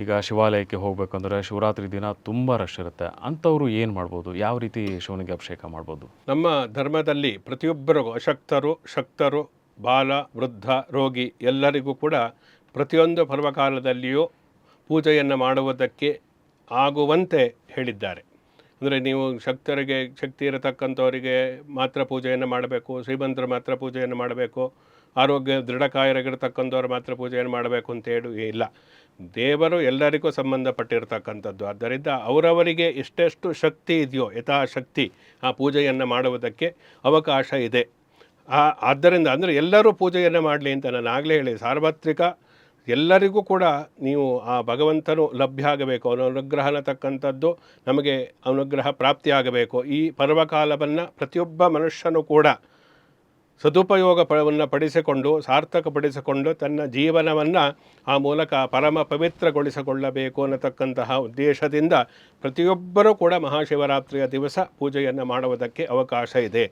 ಈಗ ಶಿವಾಲಯಕ್ಕೆ ಹೋಗಬೇಕಂದ್ರೆ ಶಿವರಾತ್ರಿ ದಿನ ತುಂಬ ರಶ್ ಇರುತ್ತೆ. ಅಂಥವ್ರು ಏನು ಮಾಡ್ಬೋದು? ಯಾವ ರೀತಿ ಶಿವನಿಗೆ ಅಭಿಷೇಕ ಮಾಡ್ಬೋದು? ನಮ್ಮ ಧರ್ಮದಲ್ಲಿ ಪ್ರತಿಯೊಬ್ಬರಿಗೂ ಅಶಕ್ತರು, ಶಕ್ತರು, ಬಾಲ, ವೃದ್ಧ, ರೋಗಿ ಎಲ್ಲರಿಗೂ ಕೂಡ ಪ್ರತಿಯೊಂದು ಪರ್ವಕಾಲದಲ್ಲಿಯೂ ಪೂಜೆಯನ್ನು ಮಾಡುವುದಕ್ಕೆ ಆಗುವಂತೆ ಹೇಳಿದ್ದಾರೆ. ಅಂದರೆ ನೀವು ಶಕ್ತರಿಗೆ, ಶಕ್ತಿ ಇರತಕ್ಕಂಥವರಿಗೆ ಮಾತ್ರ ಪೂಜೆಯನ್ನು ಮಾಡಬೇಕು, ಶ್ರೀಮಂತರು ಮಾತ್ರ ಪೂಜೆಯನ್ನು ಮಾಡಬೇಕು, ಆರೋಗ್ಯ ದೃಢಕಾಯರಾಗಿರ್ತಕ್ಕಂಥವ್ರು ಮಾತ್ರ ಪೂಜೆಯನ್ನು ಮಾಡಬೇಕು ಅಂತೇಳಿ ಇಲ್ಲ. ದೇವರು ಎಲ್ಲರಿಗೂ ಸಂಬಂಧಪಟ್ಟಿರ್ತಕ್ಕಂಥದ್ದು. ಆದ್ದರಿಂದ ಅವರವರಿಗೆ ಎಷ್ಟೆಷ್ಟು ಶಕ್ತಿ ಇದೆಯೋ ಯಥಾಶಕ್ತಿ ಆ ಪೂಜೆಯನ್ನು ಮಾಡುವುದಕ್ಕೆ ಅವಕಾಶ ಇದೆ. ಆದ್ದರಿಂದ ಅಂದರೆ ಎಲ್ಲರೂ ಪೂಜೆಯನ್ನು ಮಾಡಲಿ ಅಂತ ನಾನು ಆಗಲೇ ಹೇಳಿ, ಸಾರ್ವತ್ರಿಕ ಎಲ್ಲರಿಗೂ ಕೂಡ ನೀವು ಆ ಭಗವಂತನು ಲಭ್ಯ ಆಗಬೇಕು, ಅವನ ಅನುಗ್ರಹ ಅನ್ನತಕ್ಕಂಥದ್ದು ನಮಗೆ ಅನುಗ್ರಹ ಪ್ರಾಪ್ತಿಯಾಗಬೇಕು. ಈ ಪರ್ವಕಾಲವನ್ನು ಪ್ರತಿಯೊಬ್ಬ ಮನುಷ್ಯನೂ ಕೂಡ ಸದುಪಯೋಗವನ್ನು ಪಡಿಸಿಕೊಂಡು ಸಾರ್ಥಕಪಡಿಸಿಕೊಂಡು ತನ್ನ ಜೀವನವನ್ನು ಆ ಮೂಲಕ ಪರಮ ಪವಿತ್ರಗೊಳಿಸಿಕೊಳ್ಳಬೇಕು ಅನ್ನತಕ್ಕಂತಹ ಉದ್ದೇಶದಿಂದ ಪ್ರತಿಯೊಬ್ಬರೂ ಕೂಡ ಮಹಾಶಿವರಾತ್ರಿಯ ದಿವಸ ಪೂಜೆಯನ್ನು ಮಾಡುವುದಕ್ಕೆ ಅವಕಾಶ ಇದೆ.